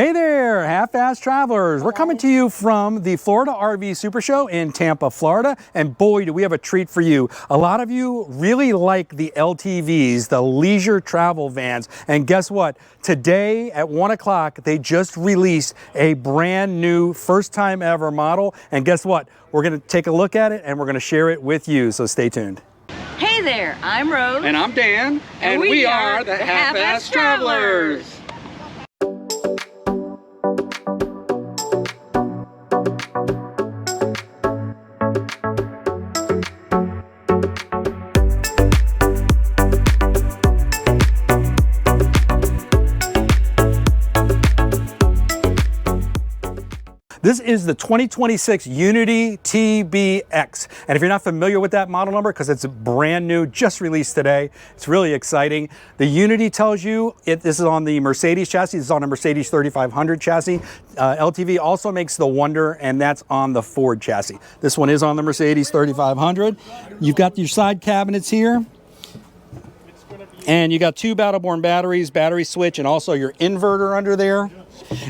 Hey there, half-ass travelers. We're coming to you from the Florida RV Supershow in Tampa, Florida. And boy, do we have a treat for you. A lot of you really like the LTVs, the leisure travel vans. And guess what? Today at 1 o'clock, they just released a brand new first time ever model. And guess what? We're gonna take a look at it and we're gonna share it with you. So stay tuned. Hey there, I'm Rose. And I'm Dan. And we are the Half-Ass Travelers. This is the 2026 Unity TBX. And if you're not familiar with that model number, because it's brand new, just released today, it's really exciting. The Unity tells you this is on the Mercedes chassis. This is on a Mercedes 3500 chassis. LTV also makes the Wonder, and that's on the Ford chassis. This one is on the Mercedes 3500. You've got your side cabinets here. And you got two Battleborn batteries, battery switch, and also your inverter under there.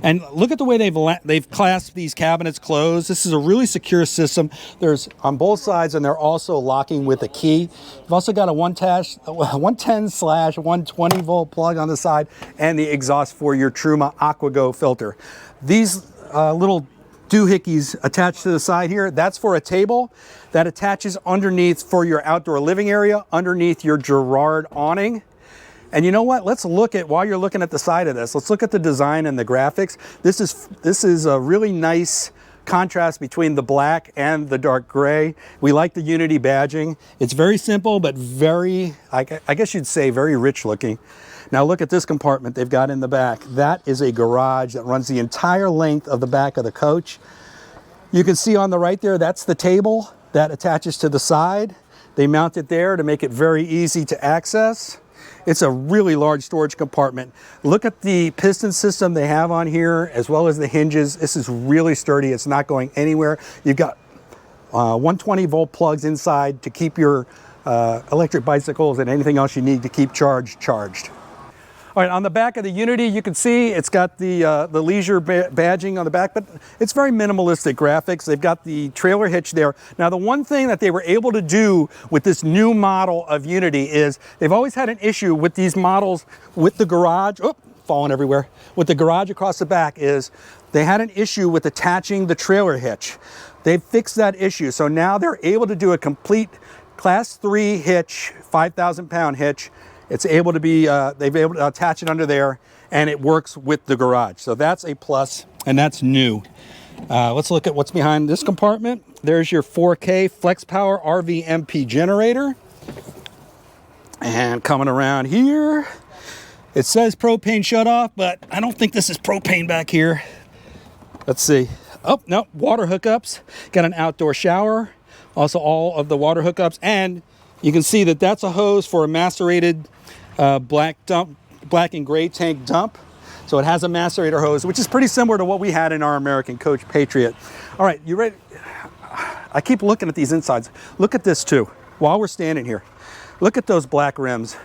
And look at the way they've clasped these cabinets closed. This is a really secure system. There's on both sides, and they're also locking with a key. You've also got a 110/120 volt plug on the side, and the exhaust for your Truma AquaGo filter. These little doohickeys attached to the side here, that's for a table that attaches underneath for your outdoor living area, underneath your Girard awning. And you know what? Let's look at, while you're looking at the side of this, let's look at the design and the graphics. This is a really nice contrast between the black and the dark gray. We like the Unity badging. It's very simple, but very, I guess you'd say very rich looking. Now look at this compartment they've got in the back. That is a garage that runs the entire length of the back of the coach. You can see on the right there, that's the table that attaches to the side. They mount it there to make it very easy to access. It's a really large storage compartment. Look at the piston system they have on here, as well as the hinges. This is really sturdy. It's not going anywhere. You've got 120 volt plugs inside to keep your electric bicycles and anything else you need to keep charged. All right, on the back of the Unity, you can see it's got the leisure badging on the back, but it's very minimalistic graphics. They've got the trailer hitch there. Now, the one thing that they were able to do with this new model of Unity is they've always had an issue with these models with the garage, falling everywhere, with the garage across the back is they had an issue with attaching the trailer hitch. They've fixed that issue, so now they're able to do a complete Class 3 hitch, 5,000-pound hitch. It's able to be, they've been able to attach it under there, and it works with the garage. So that's a plus, and that's new. Let's look at what's behind this compartment. There's your 4K Flex Power RV MP generator. And coming around here, it says propane shutoff, but I don't think this is propane back here. Let's see. Oh, no, water hookups. Got an outdoor shower. Also all of the water hookups, and you can see that that's a hose for a macerated black and gray tank dump. So it has a macerator hose, which is pretty similar to what we had in our American Coach Patriot. All right, you ready? I keep looking at these insides. Look at this too, while we're standing here. Look at those black rims.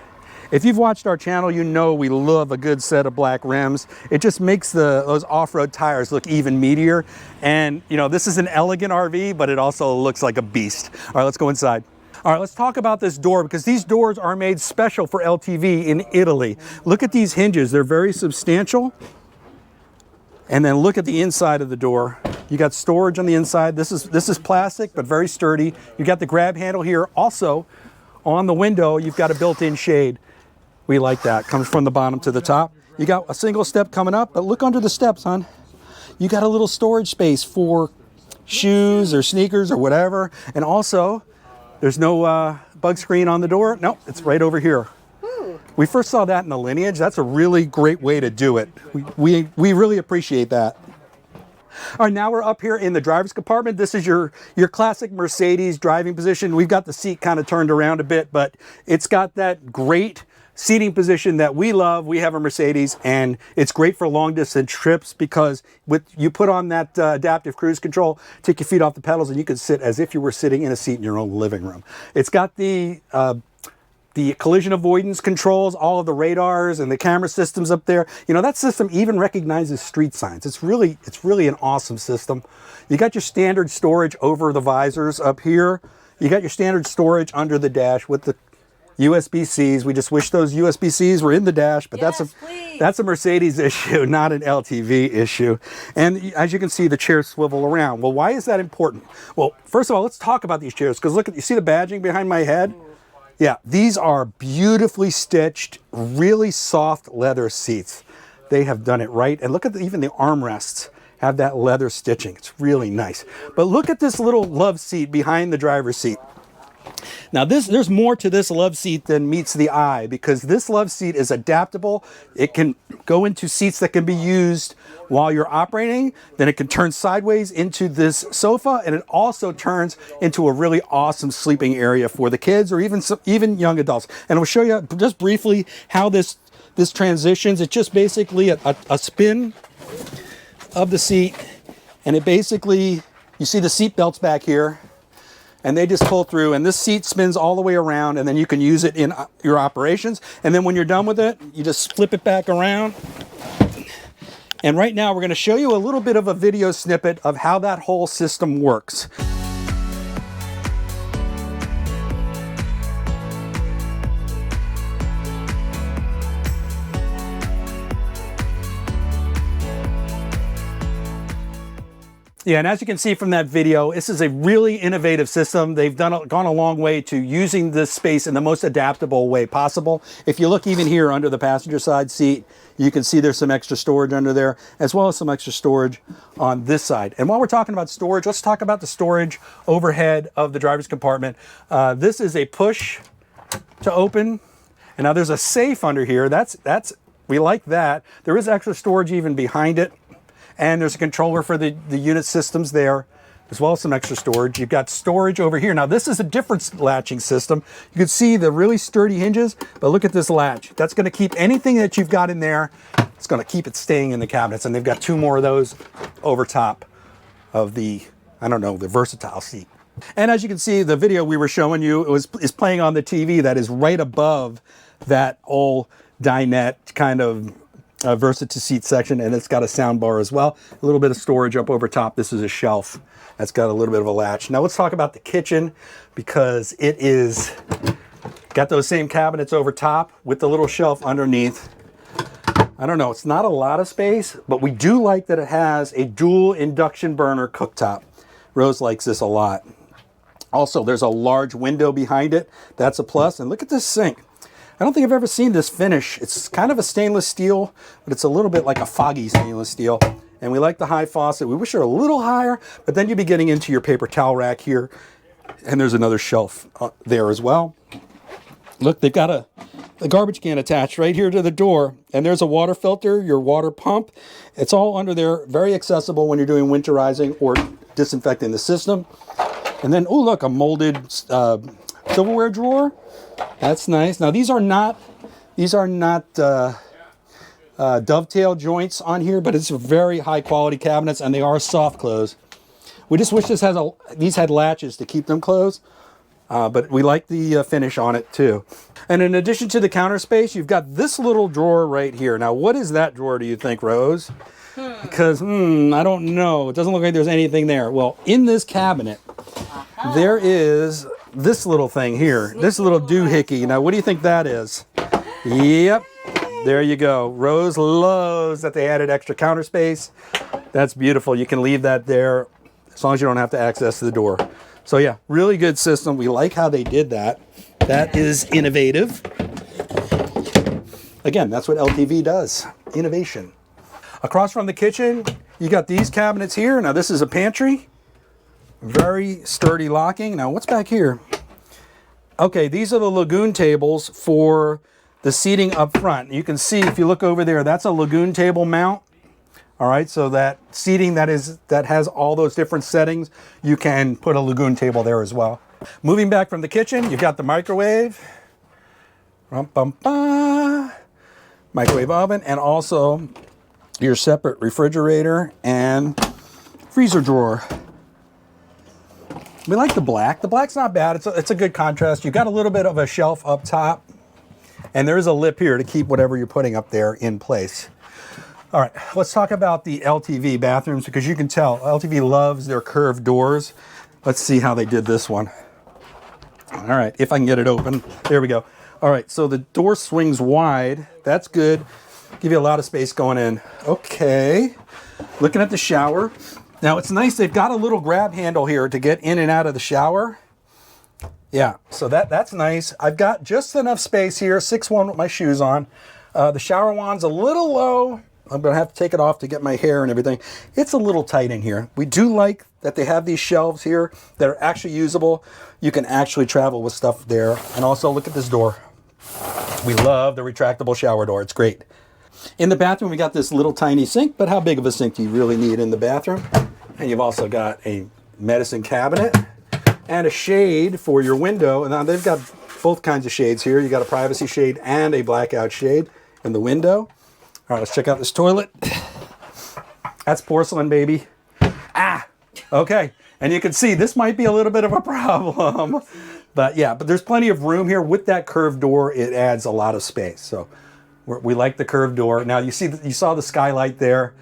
If you've watched our channel, you know we love a good set of black rims. It just makes those off-road tires look even meatier. And you know, this is an elegant RV, but it also looks like a beast. All right, let's go inside. All right, let's talk about this door, because these doors are made special for LTV in Italy. Look at these hinges, they're very substantial. And then look at the inside of the door. You got storage on the inside. This is plastic, but very sturdy. You got the grab handle here. Also, on the window, you've got a built-in shade. We like that, comes from the bottom to the top. You got a single step coming up, but look under the steps, hon. You got a little storage space for shoes or sneakers or whatever. And also, there's no bug screen on the door. No, it's right over here. We first saw that in the Lineage. That's a really great way to do it. We really appreciate that. All right, now we're up here in the driver's compartment. This is your classic Mercedes driving position. We've got the seat kind of turned around a bit, but it's got that great seating position that we love. We have a Mercedes, and it's great for long distance trips because you put on that adaptive cruise control, take your feet off the pedals, and you can sit as if you were sitting in a seat in your own living room. It's got the the collision avoidance controls, all of the radars and the camera systems up there. You know, that system even recognizes street signs. It's really an awesome system. You got your standard storage over the visors up here. You got your standard storage under the dash with the USB-Cs. We just wish those USB-Cs were in the dash, but Yes, that's a Mercedes issue, not an LTV issue. And as you can see, the chairs swivel around. Well, why is that important? Well, first of all, let's talk about these chairs, because look, you see the badging behind my head? Yeah, these are beautifully stitched, really soft leather seats. They have done it right. And look at even the armrests have that leather stitching. It's really nice. But look at this little love seat behind the driver's seat. Now there's more to this love seat than meets the eye, because this love seat is adaptable. It can go into seats that can be used while you're operating. Then it can turn sideways into this sofa, and it also turns into a really awesome sleeping area for the kids or even young adults. And we'll show you just briefly how this transitions. It's just basically a spin of the seat, and it basically, you see the seat belts back here, and they just pull through, and this seat spins all the way around, and then you can use it in your operations. And then when you're done with it, you just flip it back around. And right now we're going to show you a little bit of a video snippet of how that whole system works. Yeah, and as you can see from that video, this is a really innovative system. They've gone a long way to using this space in the most adaptable way possible. If you look even here under the passenger side seat, you can see there's some extra storage under there, as well as some extra storage on this side. And while we're talking about storage, let's talk about the storage overhead of the driver's compartment. This is a push to open. And now there's a safe under here. We like that. There is extra storage even behind it. And there's a controller for the unit systems there, as well as some extra storage. You've got storage over here. Now this is a different latching system. You can see the really sturdy hinges, but look at this latch. That's going to keep anything that you've got in there, it's going to keep it staying in the cabinets. And they've got two more of those over top of the, I don't know, the versatile seat. And as you can see, the video we were showing you is playing on the TV that is right above that old dinette kind of Versatile seat section, and it's got a sound bar as well. A little bit of storage up over top. This is a shelf that's got a little bit of a latch. Now let's talk about the kitchen, because it is got those same cabinets over top with the little shelf underneath. I don't know, it's not a lot of space, but we do like that it has a dual induction burner cooktop. Rose likes this a lot. Also, there's a large window behind it. That's a plus. And look at this sink. I don't think I've ever seen this finish. It's kind of a stainless steel, but it's a little bit like a foggy stainless steel. And we like the high faucet. We wish they were a little higher, but then you'd be getting into your paper towel rack here. And there's another shelf there as well. Look, they've got a garbage can attached right here to the door. And there's a water filter, your water pump. It's all under there, very accessible when you're doing winterizing or disinfecting the system. And then, oh look, a molded silverware drawer. That's nice. Now these are not dovetail joints on here, but it's very high quality cabinets, and they are soft close. We just wish these had latches to keep them closed, but we like the finish on it too. And in addition to the counter space, you've got this little drawer right here. Now what is that drawer, do you think, Rose? Because I don't know. It doesn't look like there's anything there. Well, in this cabinet, there is this little thing here, this little doohickey. Now, what do you think that is? Yep, there you go. Rose loves that they added extra counter space. That's beautiful. You can leave that there as long as you don't have to access the door. So yeah, really good system. We like how they did that. That is innovative. Again, that's what LTV does, innovation. Across from the kitchen, you got these cabinets here. Now this is a pantry. Very sturdy locking. Now what's back here? Okay, these are the lagoon tables for the seating up front. You can see if you look over there, that's a lagoon table mount. All right, so that seating that has all those different settings, you can put a lagoon table there as well. Moving back from the kitchen, you've got the microwave, microwave oven, and also your separate refrigerator and freezer drawer. We like the black. The black's not bad. It's a good contrast. You've got a little bit of a shelf up top, and there's a lip here to keep whatever you're putting up there in place. All right, let's talk about the LTV bathrooms, because you can tell LTV loves their curved doors. Let's see how they did this one. All right, if I can get it open. There we go. All right, so the door swings wide. That's good. Give you a lot of space going in. Okay, looking at the shower. Now it's nice, they've got a little grab handle here to get in and out of the shower. Yeah, so that's nice. I've got just enough space here, 6'1" with my shoes on. The shower wand's a little low. I'm gonna have to take it off to get my hair and everything. It's a little tight in here. We do like that they have these shelves here that are actually usable. You can actually travel with stuff there. And also look at this door. We love the retractable shower door, it's great. In the bathroom, we got this little tiny sink, but how big of a sink do you really need in the bathroom? And you've also got a medicine cabinet and a shade for your window. And now they've got both kinds of shades here. You got a privacy shade and a blackout shade in the window. All right, let's check out this toilet. That's porcelain, baby. Ah, okay. And you can see this might be a little bit of a problem. But yeah, but there's plenty of room here. With that curved door, it adds a lot of space. So we like the curved door. Now you saw the skylight there.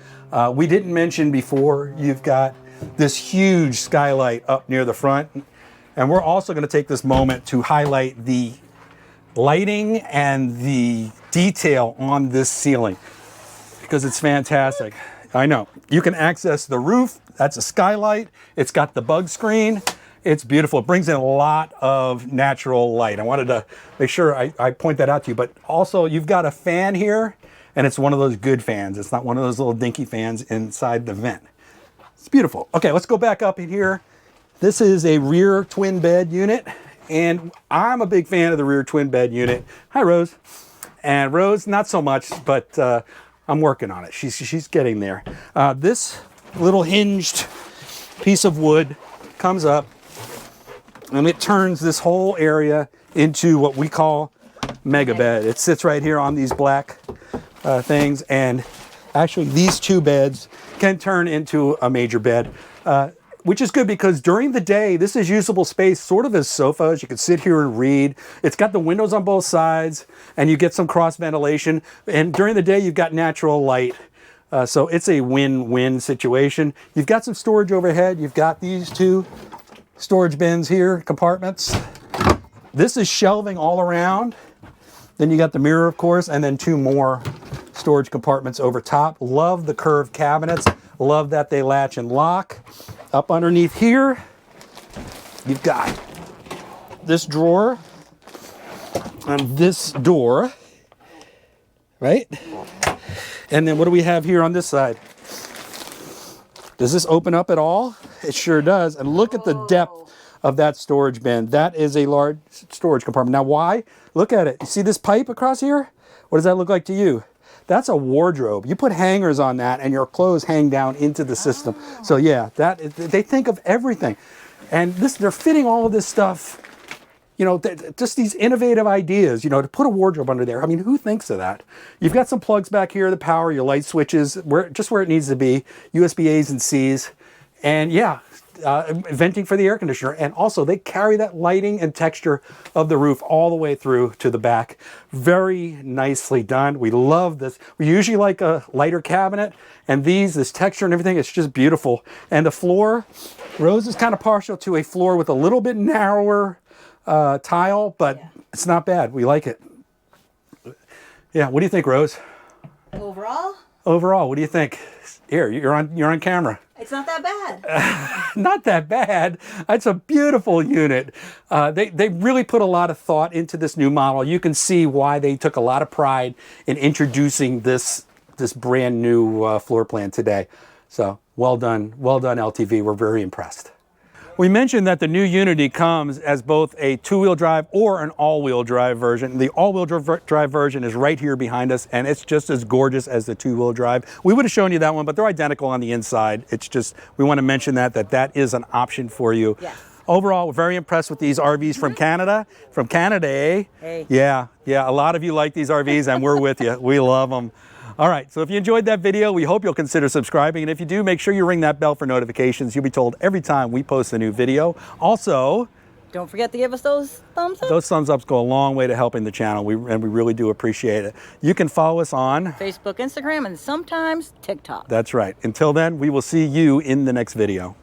We didn't mention before, you've got this huge skylight up near the front. And we're also gonna take this moment to highlight the lighting and the detail on this ceiling, because it's fantastic. I know. You can access the roof. That's a skylight. It's got the bug screen. It's beautiful. It brings in a lot of natural light. I wanted to make sure I point that out to you. But also, you've got a fan here, and it's one of those good fans. It's not one of those little dinky fans inside the vent. It's beautiful. Okay, let's go back up in here. This is a rear twin bed unit, and I'm a big fan of the rear twin bed unit. Hi, Rose. And Rose, not so much, but I'm working on it. She's getting there. This little hinged piece of wood comes up, and it turns this whole area into what we call mega bed. It sits right here on these black things, and actually these two beds can turn into a major bed, which is good because during the day, this is usable space sort of as sofas. You can sit here and read. It's got the windows on both sides, and you get some cross ventilation. And during the day, you've got natural light. So it's a win-win situation. You've got some storage overhead. You've got these two storage bins here, compartments. This is shelving all around. Then you got the mirror, of course, and then two more storage compartments over top. Love the curved cabinets. Love that they latch and lock. Up underneath here, you've got this drawer and this door, right? And then what do we have here on this side? Does this open up at all? It sure does. And look at the depth of that storage bin. That is a large storage compartment. Now, why? Look at it. You see this pipe across here? What does that look like to you? That's a wardrobe. You put hangers on that and your clothes hang down into the system. So yeah, they think of everything. And they're fitting all of this stuff, you know, just these innovative ideas, you know, to put a wardrobe under there. I mean, who thinks of that? You've got some plugs back here, the power, your light switches, just where it needs to be, USB A's and C's. And yeah, venting for the air conditioner. And also they carry that lighting and texture of the roof all the way through to the back. Very nicely done. We love this. We usually like a lighter cabinet, and this texture and everything, it's just beautiful. And the floor, Rose is kind of partial to a floor with a little bit narrower tile, but it's not bad. We like it. Yeah, what do you think, Rose? Overall, what do you think? Here, you're on camera. It's not that bad. Not that bad. It's a beautiful unit. They really put a lot of thought into this new model. You can see why they took a lot of pride in introducing this brand new floor plan today. So well done LTV. We're very impressed. We mentioned that the new Unity comes as both a two-wheel drive or an all-wheel drive version. The all-wheel drive version is right here behind us, and it's just as gorgeous as the two-wheel drive. We would have shown you that one, but they're identical on the inside. It's just, we want to mention that is an option for you. Yes. Overall, we're very impressed with these RVs from Canada. From Canada, eh? Hey. Yeah, a lot of you like these RVs, and we're with you. We love them. All right, so if you enjoyed that video, we hope you'll consider subscribing. And if you do, make sure you ring that bell for notifications. You'll be told every time we post a new video. Also, Don't forget to give us those thumbs up. those thumbs ups go a long way to helping the channel, and we really do appreciate it. You can follow us on Facebook, Instagram, and sometimes TikTok. That's right. Until then, we will see you in the next video.